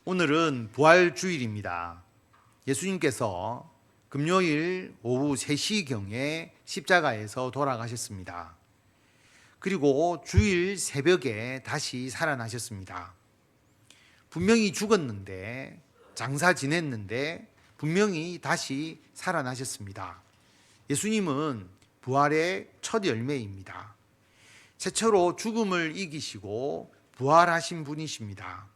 오늘은 부활주일입니다. 예수님께서 금요일 오후 3시경에 십자가에서 돌아가셨습니다. 그리고 주일 새벽에 다시 살아나셨습니다. 분명히 죽었는데, 장사 지냈는데 분명히 다시 살아나셨습니다. 예수님은 부활의 첫 열매입니다. 최초로 죽음을 이기시고 부활하신 분이십니다.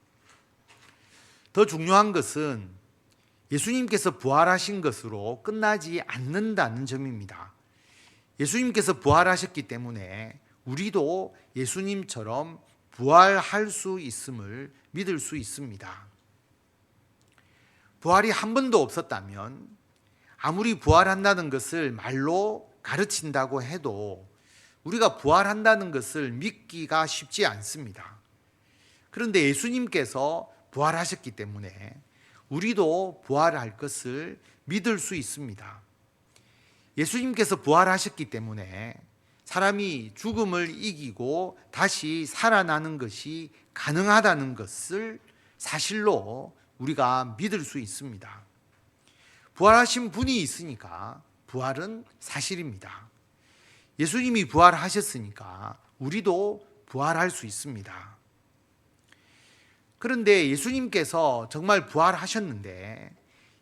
더 중요한 것은 예수님께서 부활하신 것으로 끝나지 않는다는 점입니다. 예수님께서 부활하셨기 때문에 우리도 예수님처럼 부활할 수 있음을 믿을 수 있습니다. 부활이 한 번도 없었다면 아무리 부활한다는 것을 말로 가르친다고 해도 우리가 부활한다는 것을 믿기가 쉽지 않습니다. 그런데 예수님께서 부활하셨기 때문에 우리도 부활할 것을 믿을 수 있습니다. 예수님께서 부활하셨기 때문에 사람이 죽음을 이기고 다시 살아나는 것이 가능하다는 것을 사실로 우리가 믿을 수 있습니다. 부활하신 분이 있으니까 부활은 사실입니다. 예수님이 부활하셨으니까 우리도 부활할 수 있습니다. 그런데 예수님께서 정말 부활하셨는데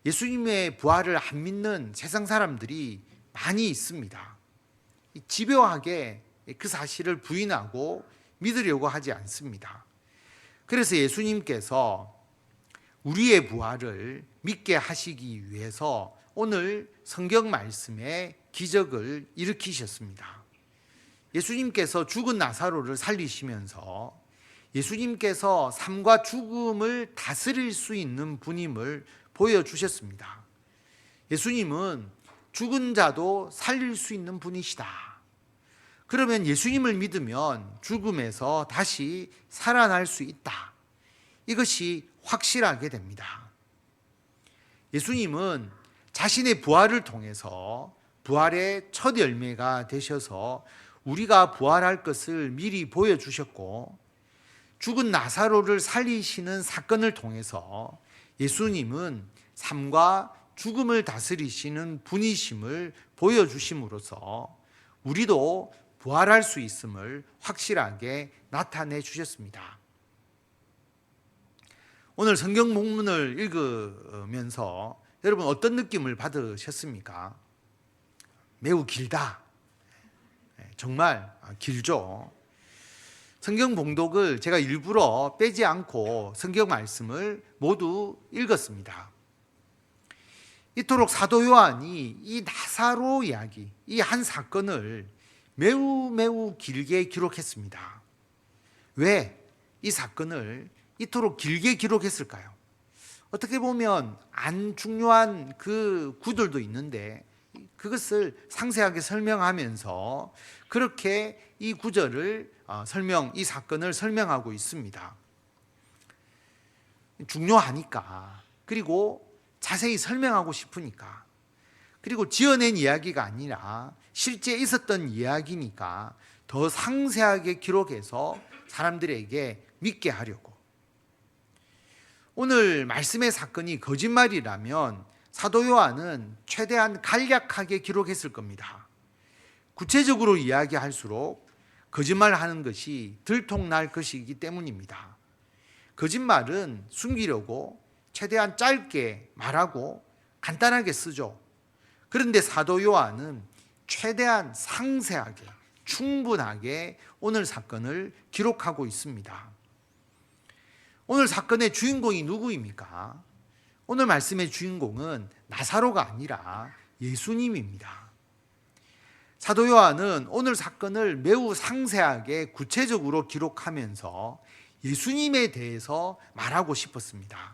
예수님의 부활을 안 믿는 세상 사람들이 많이 있습니다. 집요하게 그 사실을 부인하고 믿으려고 하지 않습니다. 그래서 예수님께서 우리의 부활을 믿게 하시기 위해서 오늘 성경 말씀에 기적을 일으키셨습니다. 예수님께서 죽은 나사로를 살리시면서 예수님께서 삶과 죽음을 다스릴 수 있는 분임을 보여주셨습니다. 예수님은 죽은 자도 살릴 수 있는 분이시다. 그러면 예수님을 믿으면 죽음에서 다시 살아날 수 있다. 이것이 확실하게 됩니다. 예수님은 자신의 부활을 통해서 부활의 첫 열매가 되셔서 우리가 부활할 것을 미리 보여주셨고, 죽은 나사로를 살리시는 사건을 통해서 예수님은 삶과 죽음을 다스리시는 분이심을 보여주심으로써 우리도 부활할 수 있음을 확실하게 나타내 주셨습니다. 오늘 성경 본문을 읽으면서 여러분 어떤 느낌을 받으셨습니까? 매우 길다. 정말 길죠. 성경 봉독을 제가 일부러 빼지 않고 성경 말씀을 모두 읽었습니다. 이토록 사도 요한이 이 나사로 이야기, 이 한 사건을 매우 길게 기록했습니다. 왜 이 사건을 이토록 길게 기록했을까요? 어떻게 보면 안 중요한 그 구절도 있는데 그것을 상세하게 설명하면서 그렇게 이 구절을 이 사건을 설명하고 있습니다. 중요하니까, 그리고 자세히 설명하고 싶으니까, 그리고 지어낸 이야기가 아니라 실제 있었던 이야기니까 더 상세하게 기록해서 사람들에게 믿게 하려고. 오늘 말씀의 사건이 거짓말이라면 사도 요한은 최대한 간략하게 기록했을 겁니다. 구체적으로 이야기할수록 거짓말하는 것이 들통날 것이기 때문입니다. 거짓말은 숨기려고 최대한 짧게 말하고 간단하게 쓰죠. 그런데 사도 요한은 최대한 상세하게, 충분하게 오늘 사건을 기록하고 있습니다. 오늘 사건의 주인공이 누구입니까? 오늘 말씀의 주인공은 나사로가 아니라 예수님입니다. 사도 요한은 오늘 사건을 매우 상세하게 구체적으로 기록하면서 예수님에 대해서 말하고 싶었습니다.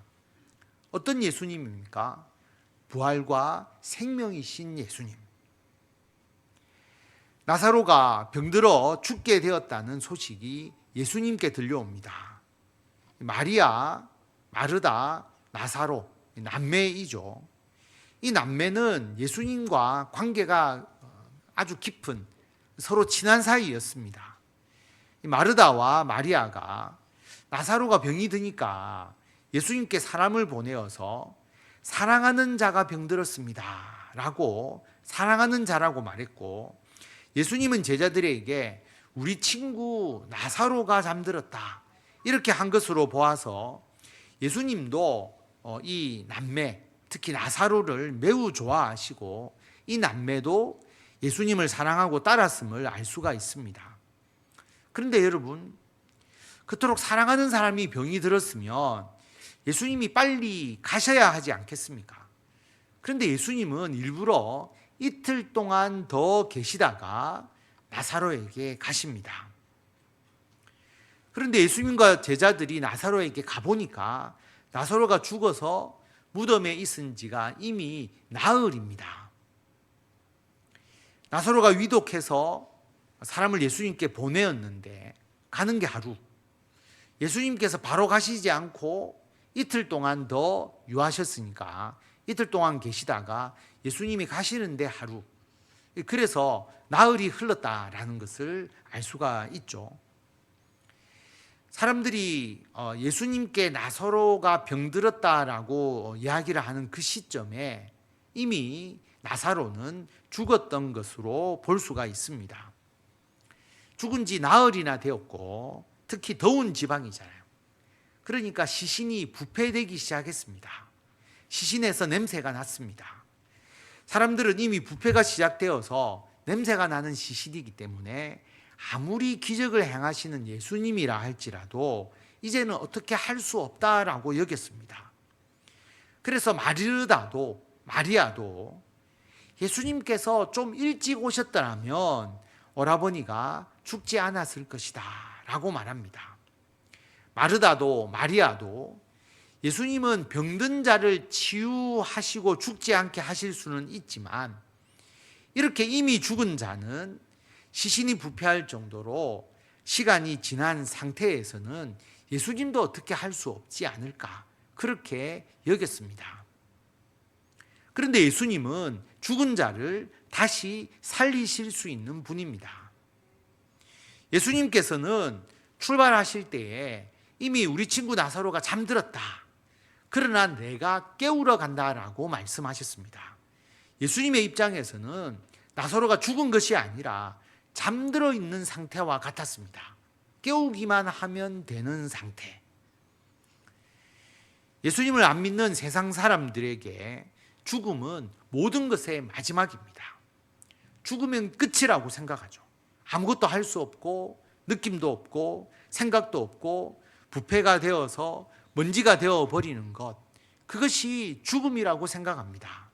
어떤 예수님입니까? 부활과 생명이신 예수님. 나사로가 병들어 죽게 되었다는 소식이 예수님께 들려옵니다. 마리아, 마르다, 나사로, 남매이죠. 이 남매는 예수님과 관계가 아주 깊은 서로 친한 사이였습니다. 마르다와 마리아가 나사로가 병이 드니까 예수님께 사람을 보내어서 사랑하는 자가 병들었습니다 라고 사랑하는 자라고 말했고, 예수님은 제자들에게 우리 친구 나사로가 잠들었다 이렇게 한 것으로 보아서 예수님도 이 남매, 특히 나사로를 매우 좋아하시고 이 남매도 예수님을 사랑하고 따랐음을 알 수가 있습니다. 그런데 여러분, 그토록 사랑하는 사람이 병이 들었으면 예수님이 빨리 가셔야 하지 않겠습니까? 그런데 예수님은 일부러 이틀 동안 더 계시다가 나사로에게 가십니다. 그런데 예수님과 제자들이 나사로에게 가보니까 나사로가 죽어서 무덤에 있은 지가 이미 나흘입니다. 나사로가 위독해서 사람을 예수님께 보내었는데 가는 게 하루. 예수님께서 바로 가시지 않고 이틀 동안 더 유하셨으니까 이틀 동안 계시다가 예수님이 가시는데 하루. 그래서 나흘이 흘렀다라는 것을 알 수가 있죠. 사람들이 예수님께 나사로가 병들었다라고 이야기를 하는 그 시점에 이미 나사로는 죽었던 것으로 볼 수가 있습니다. 죽은 지 나흘이나 되었고 특히 더운 지방이잖아요. 그러니까 시신이 부패되기 시작했습니다. 시신에서 냄새가 났습니다. 사람들은 이미 부패가 시작되어서 냄새가 나는 시신이기 때문에 아무리 기적을 행하시는 예수님이라 할지라도 이제는 어떻게 할 수 없다라고 여겼습니다. 그래서 마리아도 예수님께서 좀 일찍 오셨더라면 오라버니가 죽지 않았을 것이다 라고 말합니다. 마리아도 예수님은 병든 자를 치유하시고 죽지 않게 하실 수는 있지만 이렇게 이미 죽은 자는 시신이 부패할 정도로 시간이 지난 상태에서는 예수님도 어떻게 할 수 없지 않을까 그렇게 여겼습니다. 그런데 예수님은 죽은 자를 다시 살리실 수 있는 분입니다. 예수님께서는 출발하실 때에 이미 우리 친구 나사로가 잠들었다. 그러나 내가 깨우러 간다라고 말씀하셨습니다. 예수님의 입장에서는 나사로가 죽은 것이 아니라 잠들어 있는 상태와 같았습니다. 깨우기만 하면 되는 상태. 예수님을 안 믿는 세상 사람들에게 죽음은 모든 것의 마지막입니다. 죽으면 끝이라고 생각하죠. 아무것도 할 수 없고 느낌도 없고 생각도 없고 부패가 되어서 먼지가 되어버리는 것, 그것이 죽음이라고 생각합니다.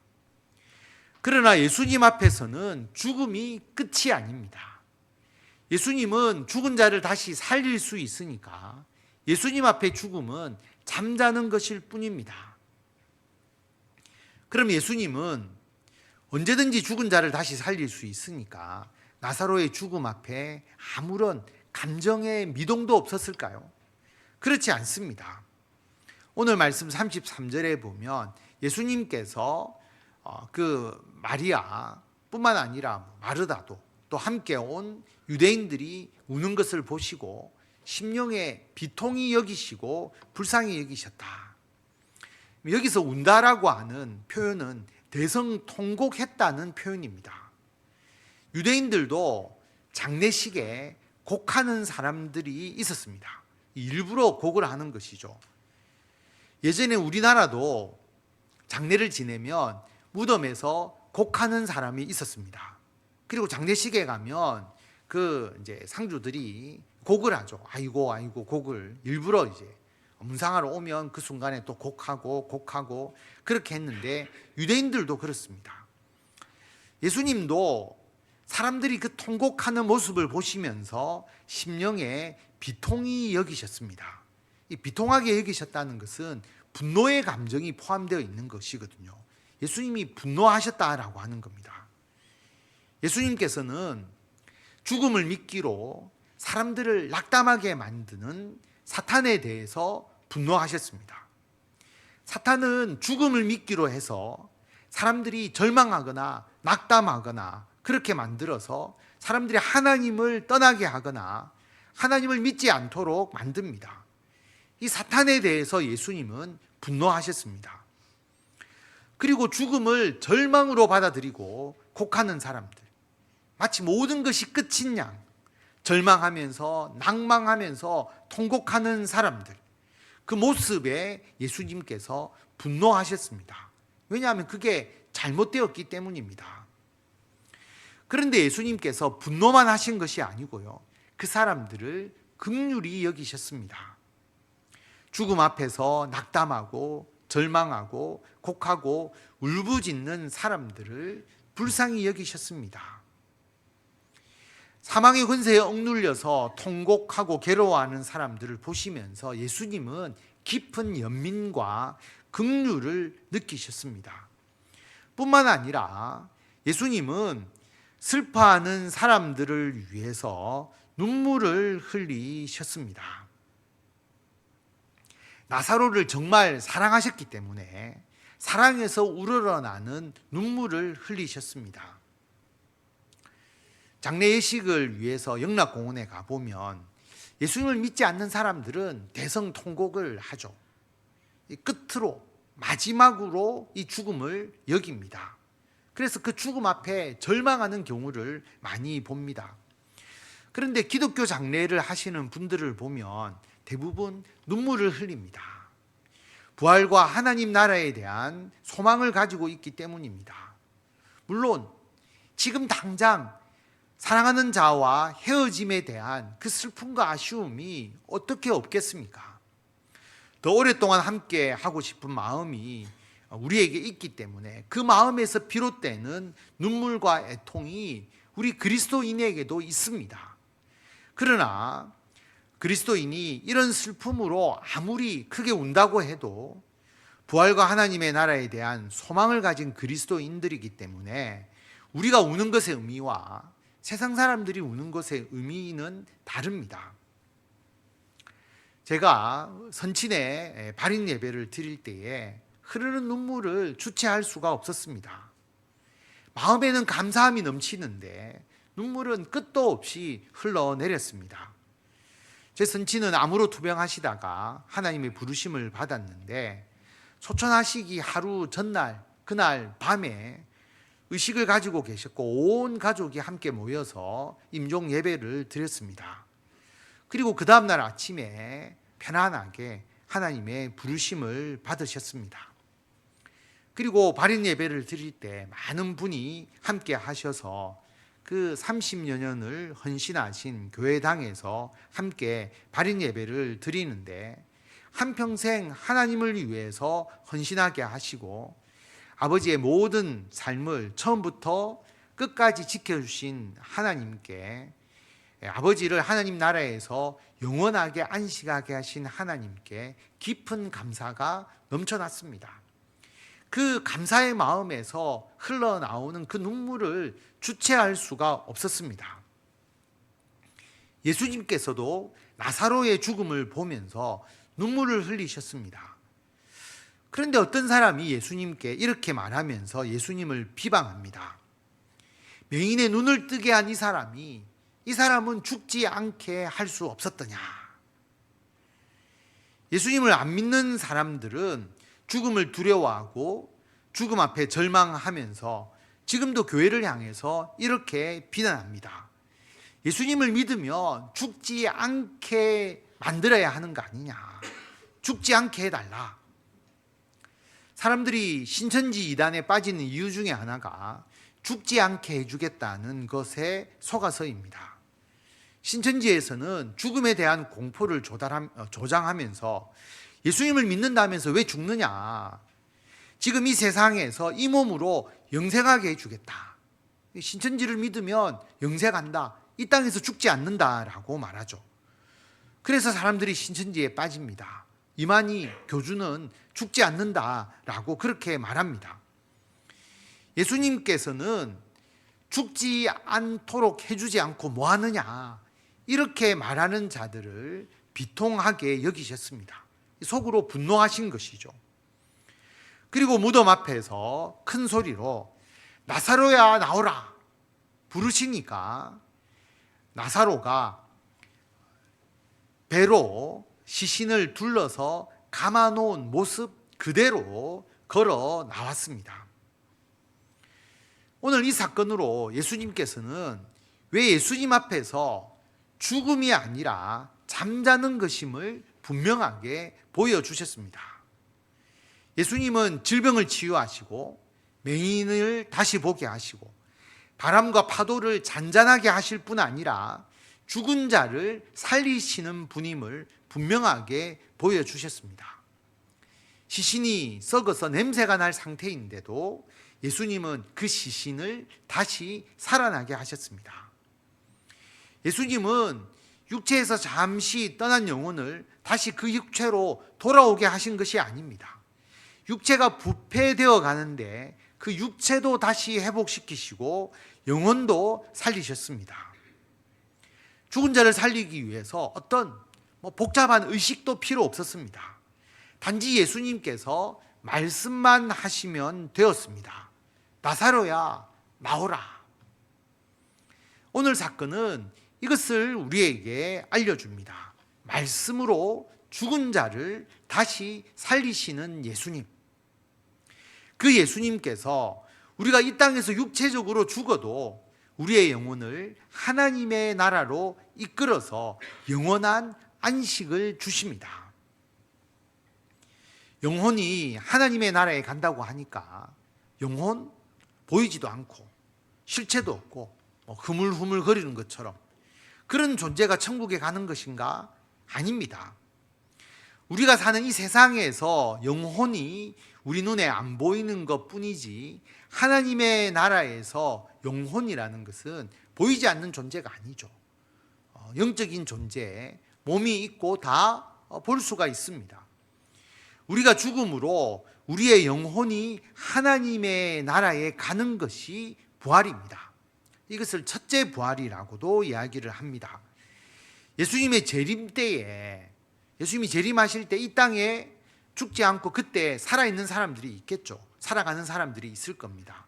그러나 예수님 앞에서는 죽음이 끝이 아닙니다. 예수님은 죽은 자를 다시 살릴 수 있으니까 예수님 앞에 죽음은 잠자는 것일 뿐입니다. 그럼 예수님은 언제든지 죽은 자를 다시 살릴 수 있으니까 나사로의 죽음 앞에 아무런 감정의 미동도 없었을까요? 그렇지 않습니다. 오늘 말씀 33절에 보면 예수님께서 그 마리아뿐만 아니라 마르다도 또 함께 온 유대인들이 우는 것을 보시고 심령에 비통히 여기시고 불쌍히 여기셨다. 여기서 운다라고 하는 표현은 대성통곡했다는 표현입니다. 유대인들도 장례식에 곡하는 사람들이 있었습니다. 일부러 곡을 하는 것이죠. 예전에 우리나라도 장례를 지내면 무덤에서 곡하는 사람이 있었습니다. 그리고 장례식에 가면 그 이제 상주들이 곡을 하죠. 아이고 곡을 일부러 이제 문상하러 오면 그 순간에 또 곡하고 그렇게 했는데 유대인들도 그렇습니다. 예수님도 사람들이 그 통곡하는 모습을 보시면서 심령에 비통히 여기셨습니다. 이 비통하게 여기셨다는 것은 분노의 감정이 포함되어 있는 것이거든요. 예수님이 분노하셨다라고 하는 겁니다. 예수님께서는 죽음을 미끼로 사람들을 낙담하게 만드는 사탄에 대해서 분노하셨습니다. 사탄은 죽음을 미끼로 해서 사람들이 절망하거나 낙담하거나 그렇게 만들어서 사람들이 하나님을 떠나게 하거나 하나님을 믿지 않도록 만듭니다. 이 사탄에 대해서 예수님은 분노하셨습니다. 그리고 죽음을 절망으로 받아들이고 곡하는 사람들, 마치 모든 것이 끝인 양 절망하면서 낭망하면서 통곡하는 사람들, 그 모습에 예수님께서 분노하셨습니다. 왜냐하면 그게 잘못되었기 때문입니다. 그런데 예수님께서 분노만 하신 것이 아니고요, 그 사람들을 긍휼히 여기셨습니다. 죽음 앞에서 낙담하고 절망하고 곡하고 울부짖는 사람들을 불쌍히 여기셨습니다. 사망의 권세에 억눌려서 통곡하고 괴로워하는 사람들을 보시면서 예수님은 깊은 연민과 긍휼을 느끼셨습니다. 뿐만 아니라 예수님은 슬퍼하는 사람들을 위해서 눈물을 흘리셨습니다. 나사로를 정말 사랑하셨기 때문에 사랑에서 우러러나는 눈물을 흘리셨습니다. 장례 예식을 위해서 영락공원에 가보면 예수님을 믿지 않는 사람들은 대성통곡을 하죠. 끝으로 마지막으로 이 죽음을 여깁니다. 그래서 그 죽음 앞에 절망하는 경우를 많이 봅니다. 그런데 기독교 장례를 하시는 분들을 보면 대부분 눈물을 흘립니다. 부활과 하나님 나라에 대한 소망을 가지고 있기 때문입니다. 물론 지금 당장 사랑하는 자와 헤어짐에 대한 그 슬픔과 아쉬움이 어떻게 없겠습니까? 더 오랫동안 함께 하고 싶은 마음이 우리에게 있기 때문에 그 마음에서 비롯되는 눈물과 애통이 우리 그리스도인에게도 있습니다. 그러나 그리스도인이 이런 슬픔으로 아무리 크게 운다고 해도 부활과 하나님의 나라에 대한 소망을 가진 그리스도인들이기 때문에 우리가 우는 것의 의미와 세상 사람들이 우는 것의 의미는 다릅니다. 제가 선친에 발인 예배를 드릴 때에 흐르는 눈물을 주체할 수가 없었습니다. 마음에는 감사함이 넘치는데 눈물은 끝도 없이 흘러내렸습니다. 제 선친은 암으로 투병하시다가 하나님의 부르심을 받았는데 소천하시기 하루 전날, 그날 밤에 의식을 가지고 계셨고 온 가족이 함께 모여서 임종 예배를 드렸습니다. 그리고 그 다음날 아침에 편안하게 하나님의 부르심을 받으셨습니다. 그리고 발인 예배를 드릴 때 많은 분이 함께 하셔서 그 30여 년을 헌신하신 교회당에서 함께 발인 예배를 드리는데 한평생 하나님을 위해서 헌신하게 하시고 아버지의 모든 삶을 처음부터 끝까지 지켜주신 하나님께, 아버지를 하나님 나라에서 영원하게 안식하게 하신 하나님께 깊은 감사가 넘쳐났습니다. 그 감사의 마음에서 흘러나오는 그 눈물을 주체할 수가 없었습니다. 예수님께서도 나사로의 죽음을 보면서 눈물을 흘리셨습니다. 그런데 어떤 사람이 예수님께 이렇게 말하면서 예수님을 비방합니다. 맹인의 눈을 뜨게 한 이 사람은 죽지 않게 할 수 없었더냐. 예수님을 안 믿는 사람들은 죽음을 두려워하고 죽음 앞에 절망하면서 지금도 교회를 향해서 이렇게 비난합니다. 예수님을 믿으면 죽지 않게 만들어야 하는 거 아니냐. 죽지 않게 해달라. 사람들이 신천지 이단에 빠지는 이유 중에 하나가 죽지 않게 해주겠다는 것에 속아서입니다. 신천지에서는 죽음에 대한 공포를 조장하면서 예수님을 믿는다면서 왜 죽느냐. 지금 이 세상에서 이 몸으로 영생하게 해주겠다. 신천지를 믿으면 영생한다. 이 땅에서 죽지 않는다라고 말하죠. 그래서 사람들이 신천지에 빠집니다. 이만희 교주는 죽지 않는다라고 그렇게 말합니다. 예수님께서는 죽지 않도록 해주지 않고 뭐 하느냐, 이렇게 말하는 자들을 비통하게 여기셨습니다. 속으로 분노하신 것이죠. 그리고 무덤 앞에서 큰 소리로 나사로야 나오라 부르시니까 나사로가 배로 시신을 둘러서 감아놓은 모습 그대로 걸어 나왔습니다. 오늘 이 사건으로 예수님께서는 왜 예수님 앞에서 죽음이 아니라 잠자는 것임을 분명하게 보여주셨습니다. 예수님은 질병을 치유하시고 맹인을 다시 보게 하시고 바람과 파도를 잔잔하게 하실 뿐 아니라 죽은 자를 살리시는 분임을 분명하게 보여주셨습니다. 시신이 썩어서 냄새가 날 상태인데도 예수님은 그 시신을 다시 살아나게 하셨습니다. 예수님은 육체에서 잠시 떠난 영혼을 다시 그 육체로 돌아오게 하신 것이 아닙니다. 육체가 부패되어 가는데 그 육체도 다시 회복시키시고 영혼도 살리셨습니다. 죽은 자를 살리기 위해서 어떤 복잡한 의식도 필요 없었습니다. 단지 예수님께서 말씀만 하시면 되었습니다. 나사로야, 나오라. 오늘 사건은 이것을 우리에게 알려줍니다. 말씀으로 죽은 자를 다시 살리시는 예수님. 그 예수님께서 우리가 이 땅에서 육체적으로 죽어도 우리의 영혼을 하나님의 나라로 이끌어서 영원한 안식을 주십니다. 영혼이 하나님의 나라에 간다고 하니까 영혼 보이지도 않고 실체도 없고 흐물흐물 거리는 것처럼 그런 존재가 천국에 가는 것인가? 아닙니다. 우리가 사는 이 세상에서 영혼이 우리 눈에 안 보이는 것 뿐이지 하나님의 나라에서 영혼이라는 것은 보이지 않는 존재가 아니죠. 영적인 존재, 몸이 있고 다 볼 수가 있습니다. 우리가 죽음으로 우리의 영혼이 하나님의 나라에 가는 것이 부활입니다. 이것을 첫째 부활이라고도 이야기를 합니다. 예수님의 재림 때에, 예수님이 재림하실 때 이 땅에 죽지 않고 그때 살아있는 사람들이 있겠죠. 살아가는 사람들이 있을 겁니다.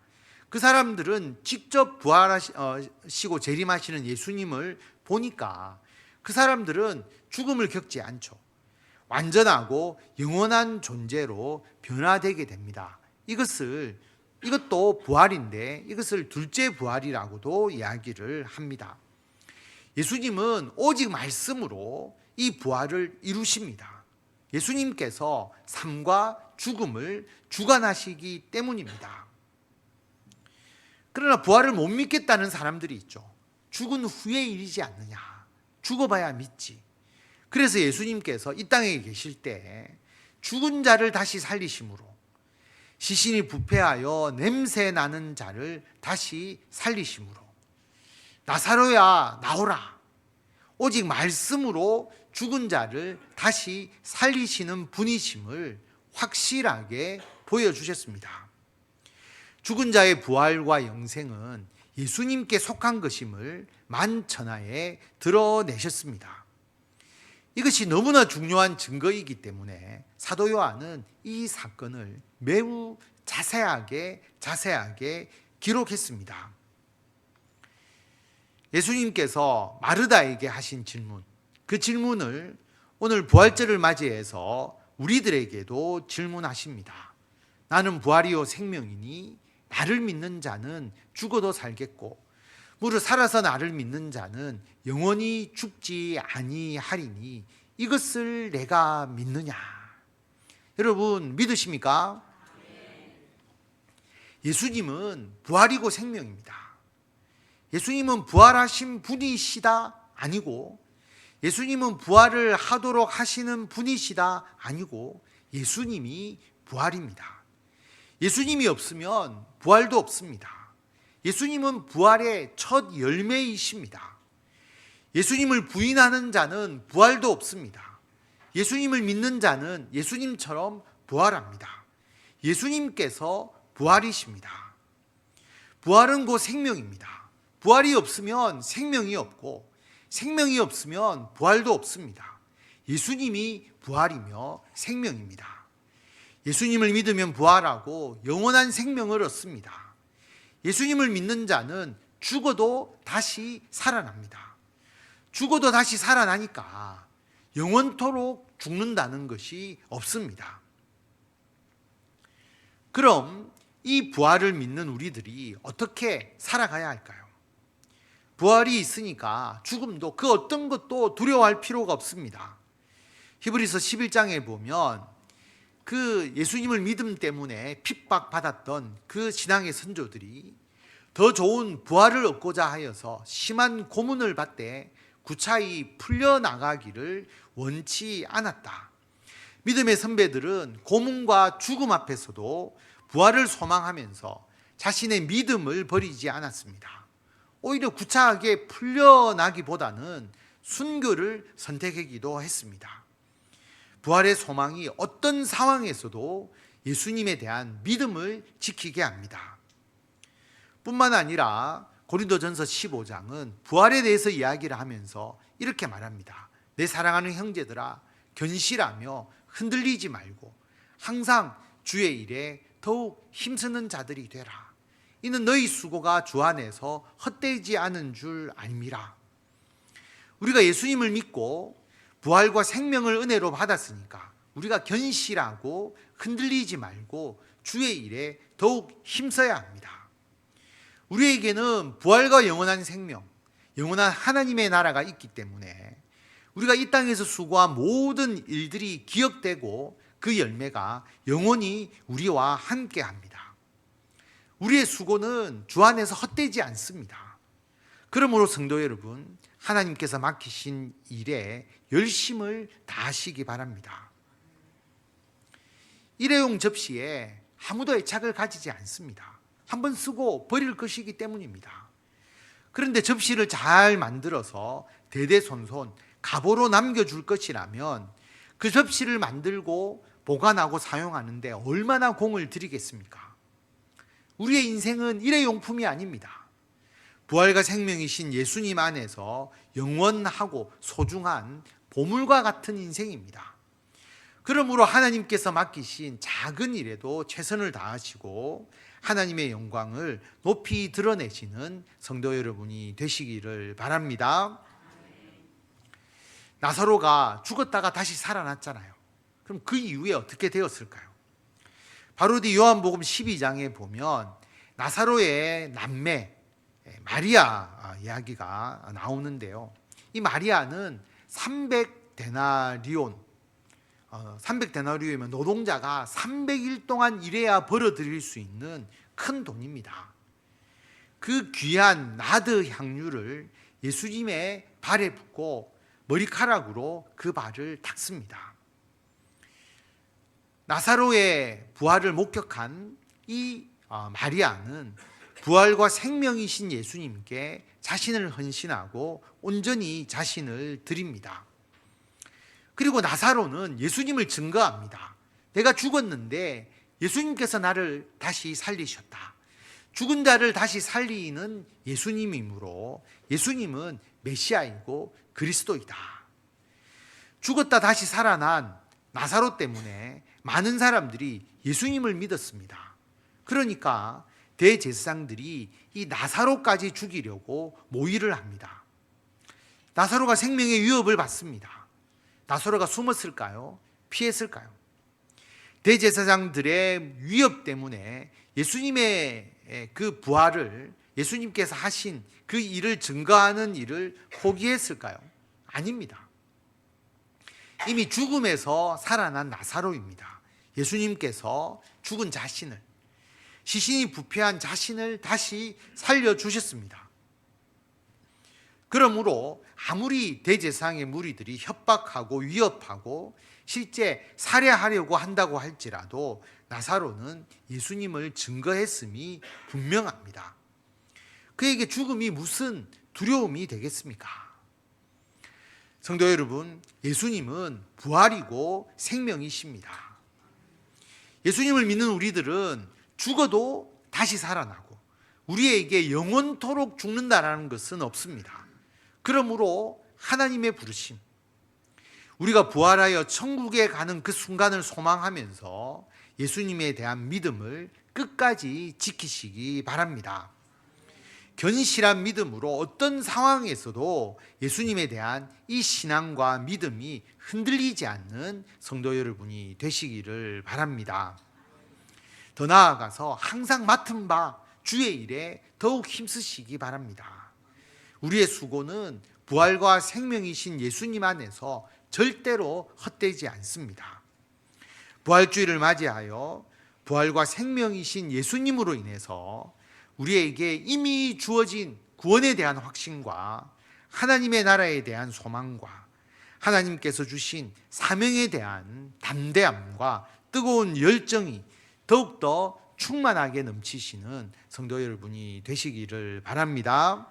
그 사람들은 직접 부활하시고 재림하시는 예수님을 보니까 그 사람들은 죽음을 겪지 않죠. 완전하고 영원한 존재로 변화되게 됩니다. 이것도 부활인데 이것을 둘째 부활이라고도 이야기를 합니다. 예수님은 오직 말씀으로 이 부활을 이루십니다. 예수님께서 삶과 죽음을 주관하시기 때문입니다. 그러나 부활을 못 믿겠다는 사람들이 있죠. 죽은 후의 일이지 않느냐. 죽어봐야 믿지. 그래서 예수님께서 이 땅에 계실 때 죽은 자를 다시 살리심으로 시신이 부패하여 냄새 나는 자를 다시 살리심으로 나사로야 나오라. 오직 말씀으로 죽은 자를 다시 살리시는 분이심을 확실하게 보여주셨습니다. 죽은 자의 부활과 영생은 예수님께 속한 것임을 만천하에 드러내셨습니다. 이것이 너무나 중요한 증거이기 때문에 사도 요한은 이 사건을 매우 자세하게 기록했습니다. 예수님께서 마르다에게 하신 질문, 그 질문을 오늘 부활절을 맞이해서 우리들에게도 질문하십니다. 나는 부활이요 생명이니 나를 믿는 자는 죽어도 살겠고 무릇 살아서 나를 믿는 자는 영원히 죽지 아니하리니 이것을 내가 믿느냐? 여러분 믿으십니까? 예수님은 부활이고 생명입니다. 예수님은 부활하신 분이시다 아니고 예수님은 부활을 하도록 하시는 분이시다 아니고 예수님이 부활입니다. 예수님이 없으면 부활도 없습니다. 예수님은 부활의 첫 열매이십니다. 예수님을 부인하는 자는 부활도 없습니다. 예수님을 믿는 자는 예수님처럼 부활합니다. 예수님께서 부활이십니다. 부활은 곧 생명입니다. 부활이 없으면 생명이 없고 생명이 없으면 부활도 없습니다. 예수님이 부활이며 생명입니다. 예수님을 믿으면 부활하고 영원한 생명을 얻습니다. 예수님을 믿는 자는 죽어도 다시 살아납니다. 죽어도 다시 살아나니까 영원토록 죽는다는 것이 없습니다. 그럼 이 부활을 믿는 우리들이 어떻게 살아가야 할까요? 부활이 있으니까 죽음도 그 어떤 것도 두려워할 필요가 없습니다. 히브리서 11장에 보면 그 예수님을 믿음 때문에 핍박받았던 그 신앙의 선조들이 더 좋은 부활을 얻고자 하여서 심한 고문을 받되 구차히 풀려나가기를 원치 않았다. 믿음의 선배들은 고문과 죽음 앞에서도 부활을 소망하면서 자신의 믿음을 버리지 않았습니다. 오히려 구차하게 풀려나기보다는 순교를 선택하기도 했습니다. 부활의 소망이 어떤 상황에서도 예수님에 대한 믿음을 지키게 합니다. 뿐만 아니라 고린도전서 15장은 부활에 대해서 이야기를 하면서 이렇게 말합니다. 내 사랑하는 형제들아, 견실하며 흔들리지 말고 항상 주의 일에 더욱 힘쓰는 자들이 되라. 이는 너희 수고가 주 안에서 헛되지 않은 줄 아님이라. 우리가 예수님을 믿고 부활과 생명을 은혜로 받았으니까 우리가 견실하고 흔들리지 말고 주의 일에 더욱 힘써야 합니다. 우리에게는 부활과 영원한 생명, 영원한 하나님의 나라가 있기 때문에 우리가 이 땅에서 수고한 모든 일들이 기억되고 그 열매가 영원히 우리와 함께 합니다. 우리의 수고는 주 안에서 헛되지 않습니다. 그러므로 성도 여러분, 하나님께서 맡기신 일에 열심을 다하시기 바랍니다. 일회용 접시에 아무도 애착을 가지지 않습니다. 한번 쓰고 버릴 것이기 때문입니다. 그런데 접시를 잘 만들어서 대대손손 가보로 남겨줄 것이라면 그 접시를 만들고 보관하고 사용하는데 얼마나 공을 들이겠습니까? 우리의 인생은 일회용품이 아닙니다. 부활과 생명이신 예수님 안에서 영원하고 소중한 보물과 같은 인생입니다. 그러므로 하나님께서 맡기신 작은 일에도 최선을 다하시고 하나님의 영광을 높이 드러내시는 성도 여러분이 되시기를 바랍니다. 나사로가 죽었다가 다시 살아났잖아요. 그럼 그 이후에 어떻게 되었을까요? 바로 뒤 요한복음 12장에 보면 나사로의 남매 마리아 이야기가 나오는데요. 이 마리아는 300데나리온이면 노동자가 300일 동안 일해야 벌어들일 수 있는 큰 돈입니다. 그 귀한 나드 향유를 예수님의 발에 붓고 머리카락으로 그 발을 닦습니다. 나사로의 부활을 목격한 이 마리아는 부활과 생명이신 예수님께 자신을 헌신하고 온전히 자신을 드립니다. 그리고 나사로는 예수님을 증거합니다. 내가 죽었는데 예수님께서 나를 다시 살리셨다. 죽은 자를 다시 살리는 예수님이므로 예수님은 메시아이고 그리스도이다. 죽었다 다시 살아난 나사로 때문에 많은 사람들이 예수님을 믿었습니다. 그러니까 대제사장들이 이 나사로까지 죽이려고 모의를 합니다. 나사로가 생명의 위협을 받습니다. 나사로가 숨었을까요? 피했을까요? 대제사장들의 위협 때문에 예수님의 그 부활을, 예수님께서 하신 그 일을 증거하는 일을 포기했을까요? 아닙니다. 이미 죽음에서 살아난 나사로입니다. 예수님께서 죽은 자신을, 시신이 부패한 자신을 다시 살려주셨습니다. 그러므로 아무리 대제사장의 무리들이 협박하고 위협하고 실제 살해하려고 한다고 할지라도 나사로는 예수님을 증거했음이 분명합니다. 그에게 죽음이 무슨 두려움이 되겠습니까? 성도 여러분, 예수님은 부활이고 생명이십니다. 예수님을 믿는 우리들은 죽어도 다시 살아나고 우리에게 영원토록 죽는다라는 것은 없습니다. 그러므로 하나님의 부르심, 우리가 부활하여 천국에 가는 그 순간을 소망하면서 예수님에 대한 믿음을 끝까지 지키시기 바랍니다. 견실한 믿음으로 어떤 상황에서도 예수님에 대한 이 신앙과 믿음이 흔들리지 않는 성도 여러분이 되시기를 바랍니다. 더 나아가서 항상 맡은 바 주의 일에 더욱 힘쓰시기 바랍니다. 우리의 수고는 부활과 생명이신 예수님 안에서 절대로 헛되지 않습니다. 부활주의를 맞이하여 부활과 생명이신 예수님으로 인해서 우리에게 이미 주어진 구원에 대한 확신과 하나님의 나라에 대한 소망과 하나님께서 주신 사명에 대한 담대함과 뜨거운 열정이 더욱더 충만하게 넘치시는 성도 여러분이 되시기를 바랍니다.